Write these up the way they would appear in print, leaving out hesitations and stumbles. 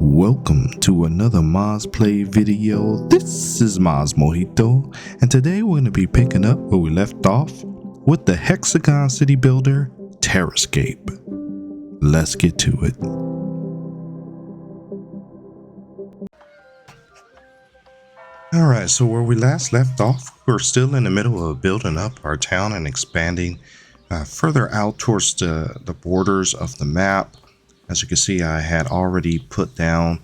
Welcome to another MazPlay video. This is MazMojito, and today we're going to be picking up where we left off with the hexagon city builder TerraScape. Let's get to it. Alright, so where we last left off, we're still in the middle of building up our town and expanding further out towards the borders of the map. As you can see, I had already put down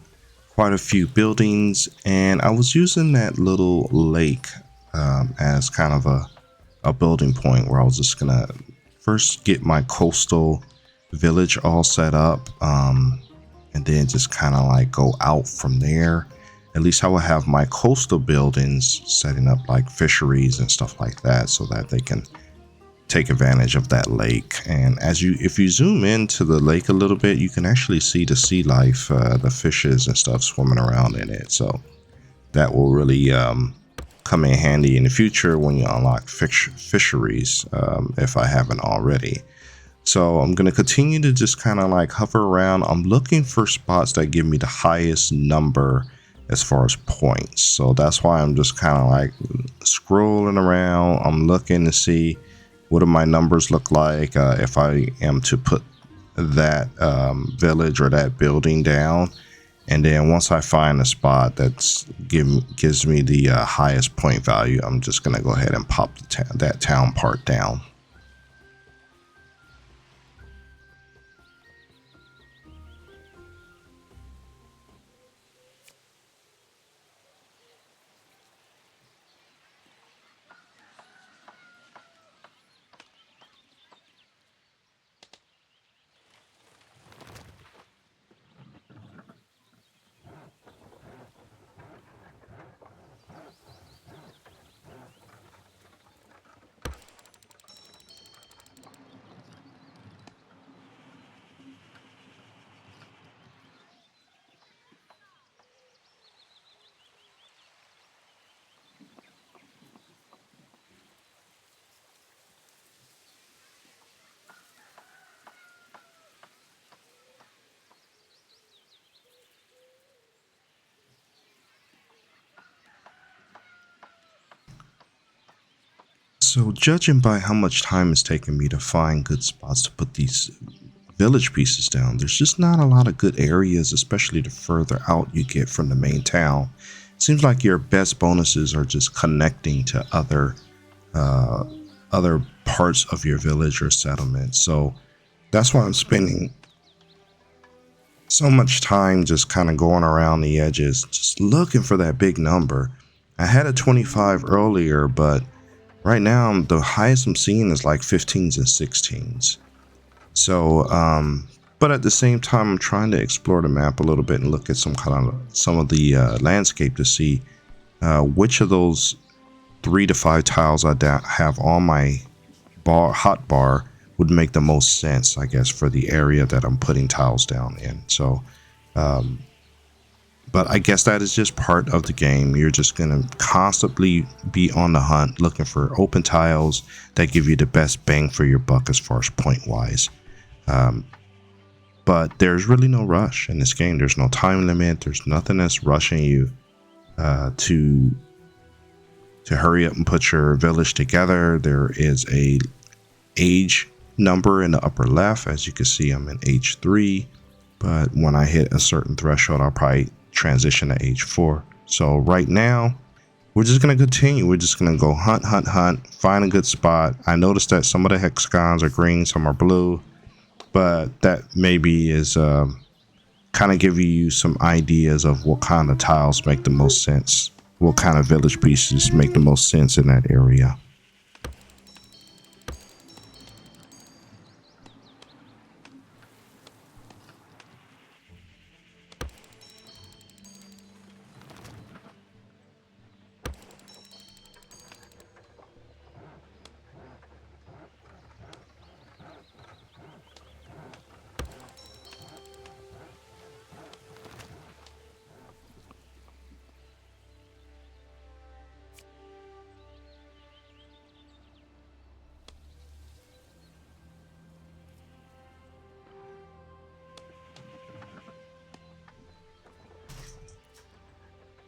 quite a few buildings, and I was using that little lake as kind of a building point where I was just gonna first get my coastal village all set up, and then just kind of like go out from there. At least I will have my coastal buildings setting up like fisheries and stuff like that, so that they can take advantage of that lake. And if you zoom into the lake a little bit, you can actually see the sea life, the fishes and stuff swimming around in it. So that will really come in handy in the future when you unlock fisheries, if I haven't already. So I'm going to continue to just kind of like hover around. I'm looking for spots that give me the highest number as far as points. So that's why I'm just kind of like scrolling around. I'm looking to see what do my numbers look like if I am to put that village or that building down. And then once I find a spot that's gives me the highest point value, I'm just going to go ahead and pop that town part down. So judging by how much time it's taken me to find good spots to put these village pieces down, there's just not a lot of good areas, especially the further out you get from the main town. It seems like your best bonuses are just connecting to other parts of your village or settlement. So that's why I'm spending so much time just kind of going around the edges, just looking for that big number. I had a 25 earlier, but right now the highest I'm seeing is like 15s and 16s. So but at the same time, I'm trying to explore the map a little bit and look at some of the landscape to see which of those 3 to 5 tiles I have on my hotbar would make the most sense, I guess, for the area that I'm putting tiles down in. So but I guess that is just part of the game. You're just going to constantly be on the hunt looking for open tiles that give you the best bang for your buck as far as point wise. But there's really no rush in this game. There's no time limit. There's nothing that's rushing you to hurry up and put your village together. There is a age number in the upper left. As you can see, I'm in age 3, but when I hit a certain threshold, I'll probably transition to age 4. So right now we're just going to continue. We're just going to go hunt, find a good spot. I noticed that some of the hexagons are green, some are blue, but that maybe is kind of giving you some ideas of what kind of tiles make the most sense, what kind of village pieces make the most sense in that area.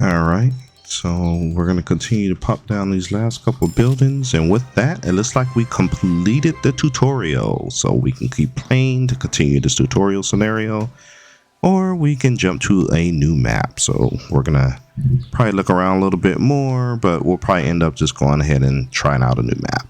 All right, so we're going to continue to pop down these last couple buildings, and with that, it looks like we completed the tutorial. So we can keep playing to continue this tutorial scenario, or we can jump to a new map. So we're going to probably look around a little bit more, but we'll probably end up just going ahead and trying out a new map.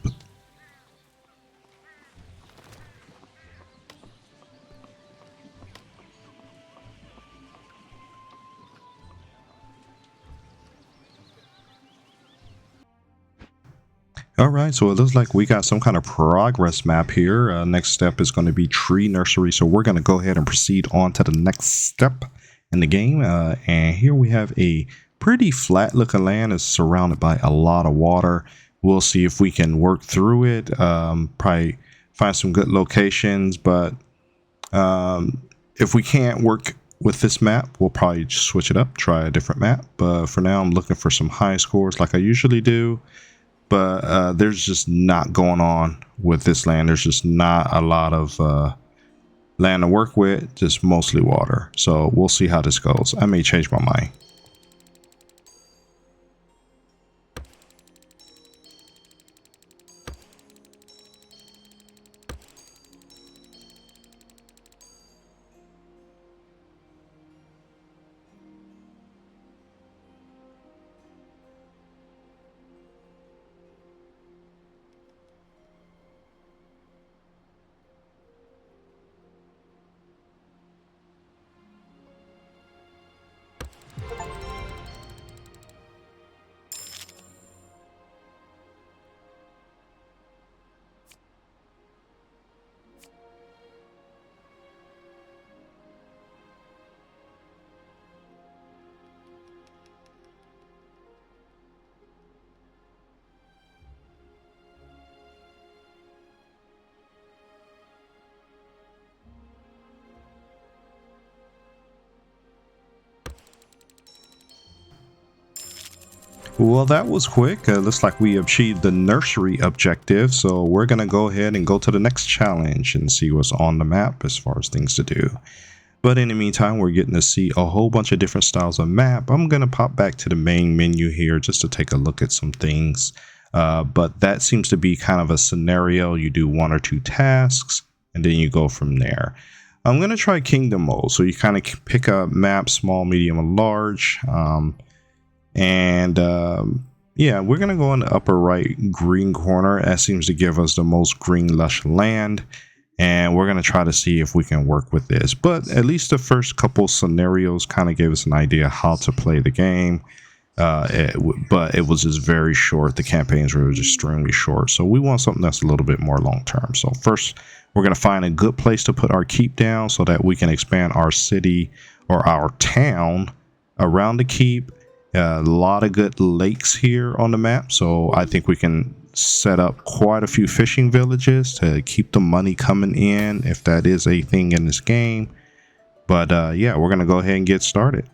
All right, so it looks like we got some kind of progress map here. Next step is going to be tree nursery. So we're going to go ahead and proceed on to the next step in the game. And here we have a pretty flat looking land. It's surrounded by a lot of water. We'll see if we can work through it. Probably find some good locations, but if we can't work with this map, we'll probably just switch it up, try a different map. But for now, I'm looking for some high scores like I usually do. But there's just not going on with this land. There's just not a lot of land to work with, just mostly water. So we'll see how this goes. I may change my mind. Well, that was quick. Looks like we achieved the nursery objective. So we're going to go ahead and go to the next challenge and see what's on the map as far as things to do. But in the meantime, we're getting to see a whole bunch of different styles of map. I'm going to pop back to the main menu here just to take a look at some things. But that seems to be kind of a scenario. You do one or two tasks and then you go from there. I'm going to try kingdom mode. So you kind of pick a map, small, medium, and large. Yeah, we're going to go in the upper right green corner. That seems to give us the most green lush land. And we're going to try to see if we can work with this. But at least the first couple scenarios kind of gave us an idea how to play the game. But it was just very short. The campaigns were just extremely short. So we want something that's a little bit more long term. So first, we're going to find a good place to put our keep down so that we can expand our city or our town around the keep. A lot of good lakes here on the map, so I think we can set up quite a few fishing villages to keep the money coming in if that is a thing in this game. But yeah, we're gonna go ahead and get started.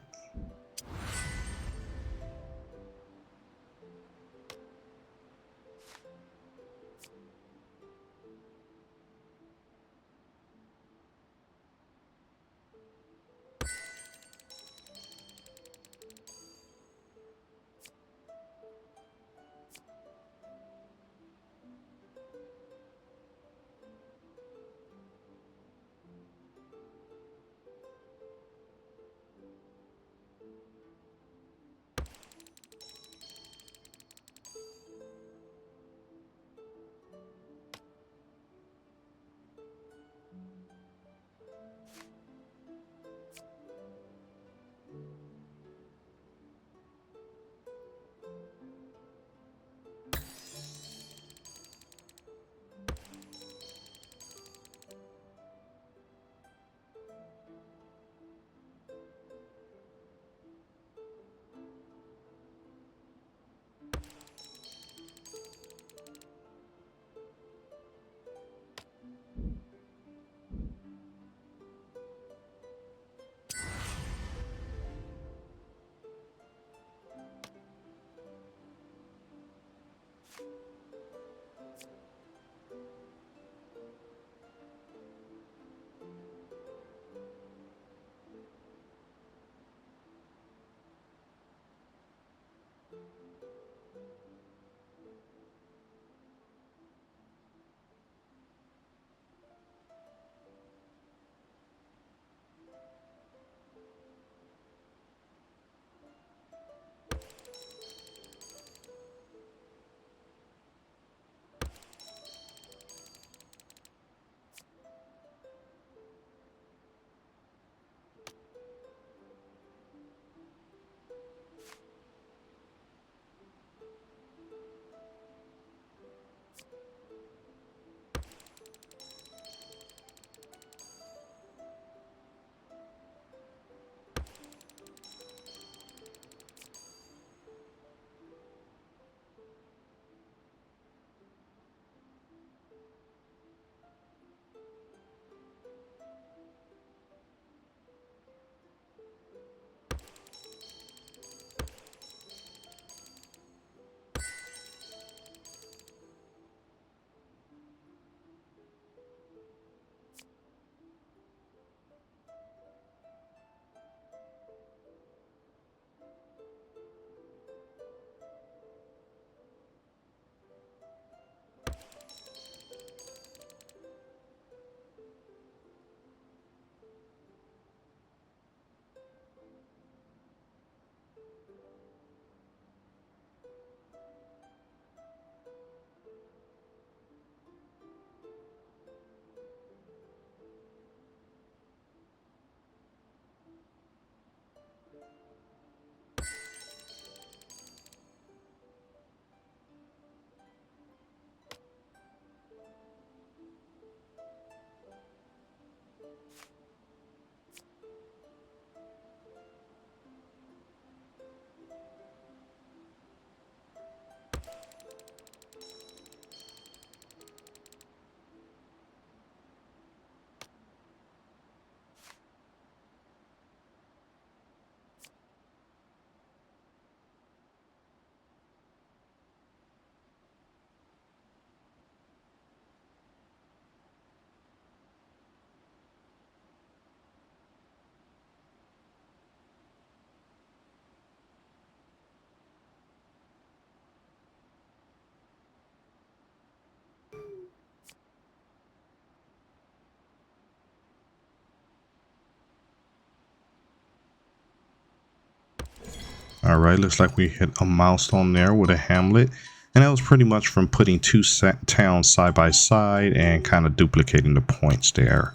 All right, looks like we hit a milestone there with a hamlet. And that was pretty much from putting two towns side by side and kind of duplicating the points there.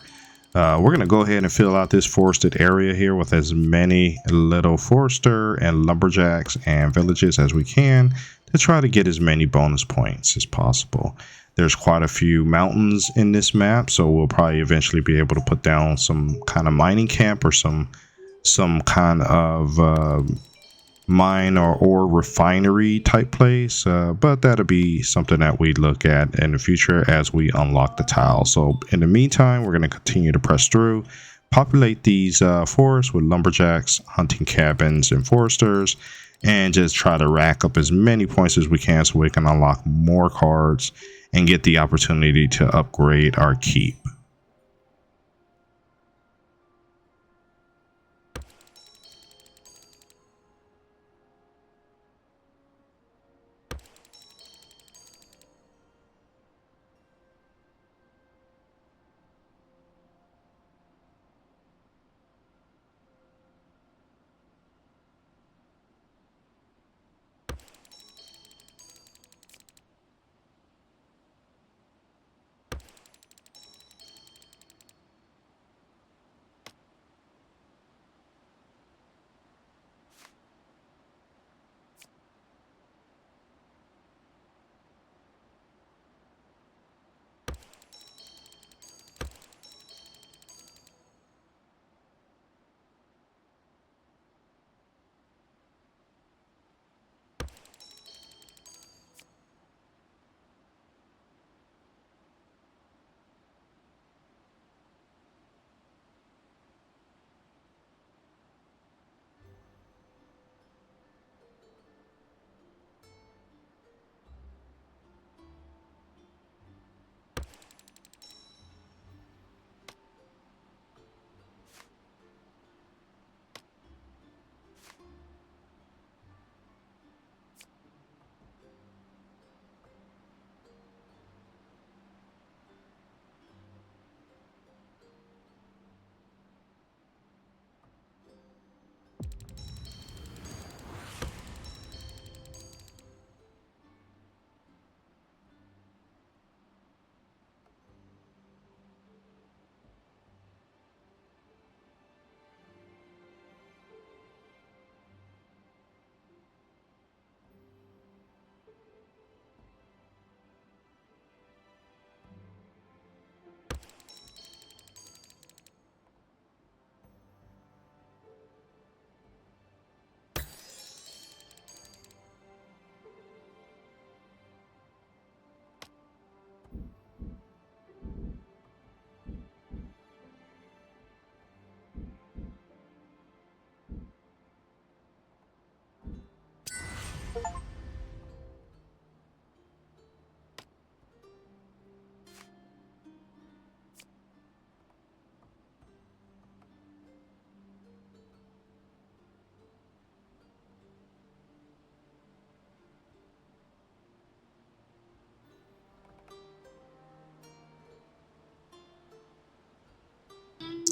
We're going to go ahead and fill out this forested area here with as many little forester and lumberjacks and villages as we can to try to get as many bonus points as possible. There's quite a few mountains in this map, so we'll probably eventually be able to put down some kind of mining camp or some kind of mine or ore refinery type place, but that'll be something that we look at in the future as we unlock the tile. So in the meantime, we're going to continue to press through, populate these forests with lumberjacks, hunting cabins, and foresters, and just try to rack up as many points as we can so we can unlock more cards and get the opportunity to upgrade our keep.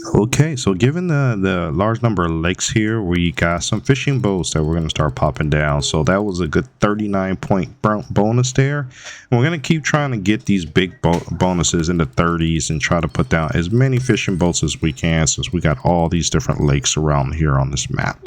Okay, so given the large number of lakes here, we got some fishing boats that we're going to start popping down. So that was a good 39 point bonus there. And we're going to keep trying to get these big bonuses in the 30s and try to put down as many fishing boats as we can, since we got all these different lakes around here on this map.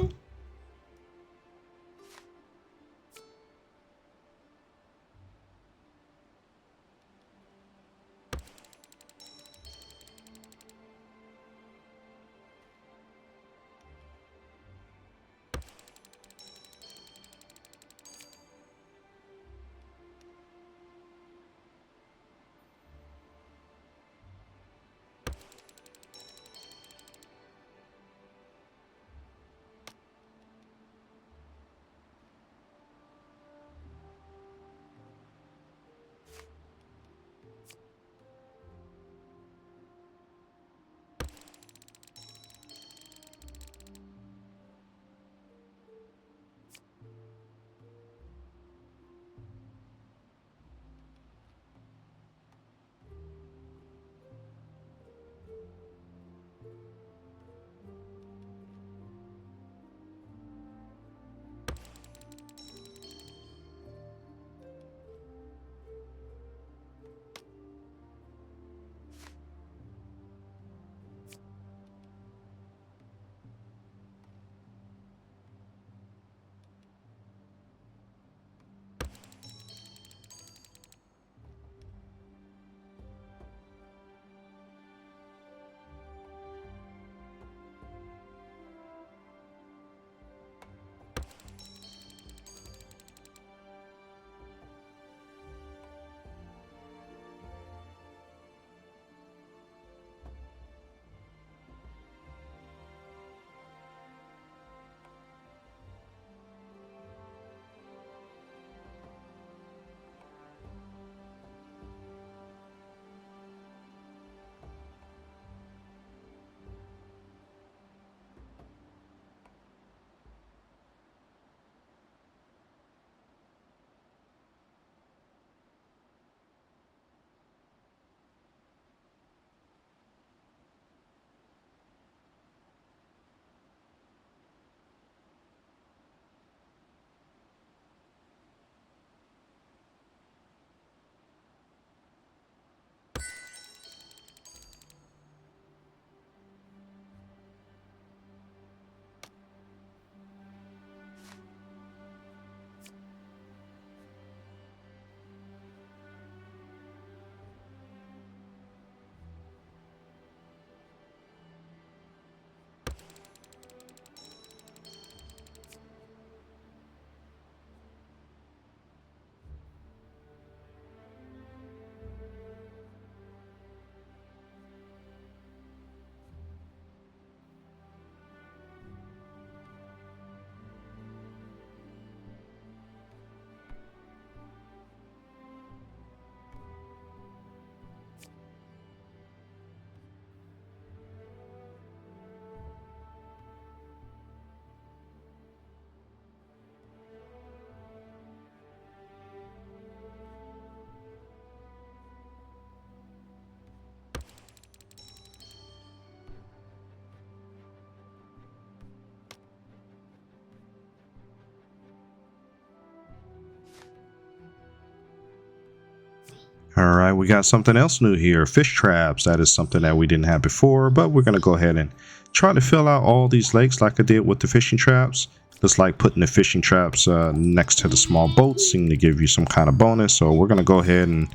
All right, we got something else new here. Fish traps. That is something that we didn't have before, but we're going to go ahead and try to fill out all these lakes like I did with the fishing traps. Just like putting the fishing traps next to the small boats seem to give you some kind of bonus. So we're going to go ahead and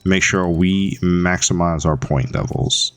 make sure we maximize our point levels.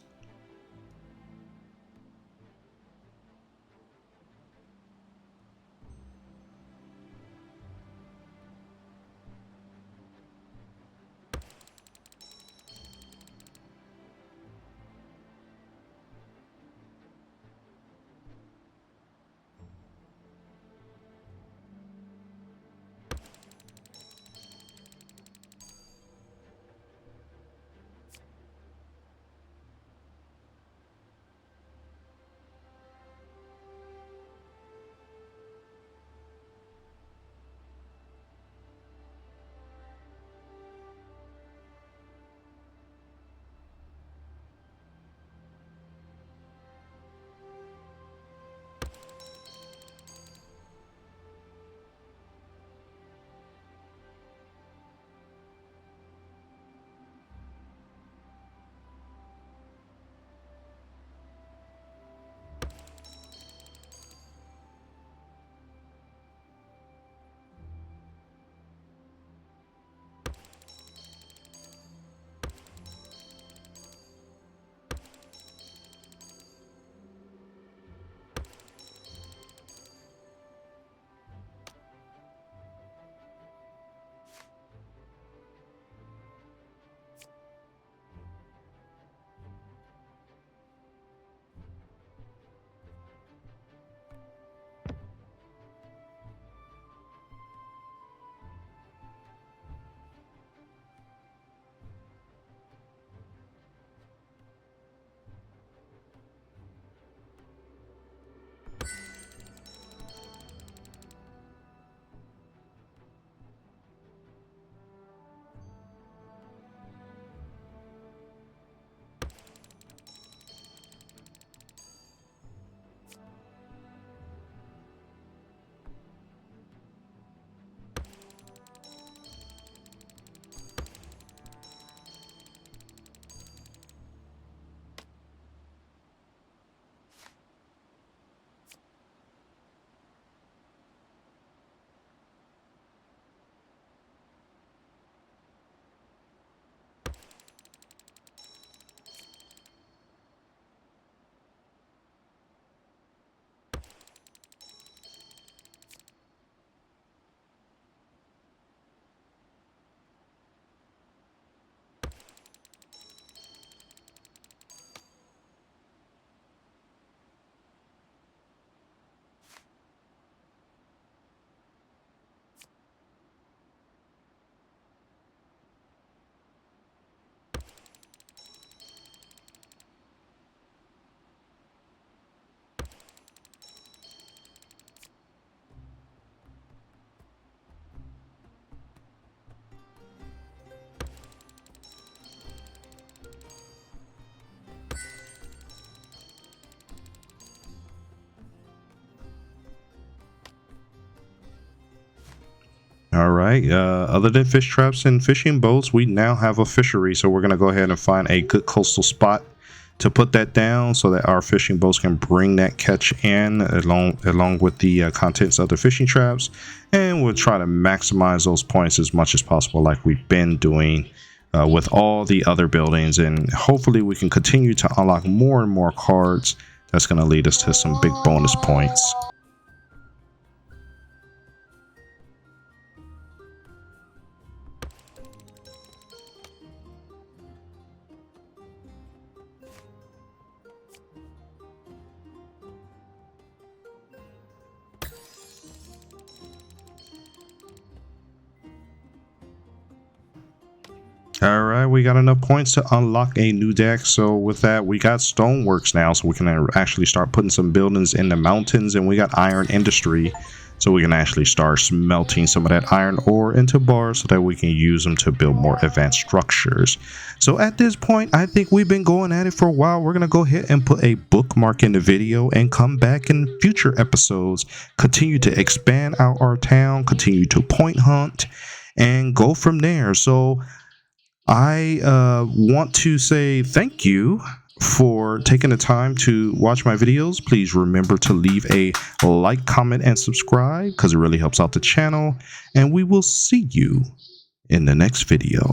All right. Other than fish traps and fishing boats, we now have a fishery. So we're going to go ahead and find a good coastal spot to put that down so that our fishing boats can bring that catch in along with the contents of the fishing traps. And we'll try to maximize those points as much as possible like we've been doing with all the other buildings. And hopefully we can continue to unlock more and more cards. That's going to lead us to some big bonus points. All right, we got enough points to unlock a new deck. So with that, we got stoneworks now, so we can actually start putting some buildings in the mountains, and we got iron industry, so we can actually start smelting some of that iron ore into bars so that we can use them to build more advanced structures. So at this point, I think we've been going at it for a while. We're gonna go ahead and put a bookmark in the video and come back in future episodes, continue to expand out our town, continue to point hunt, and go from there. So I want to say thank you for taking the time to watch my videos. Please remember to leave a like, comment, and subscribe because it really helps out the channel. And we will see you in the next video.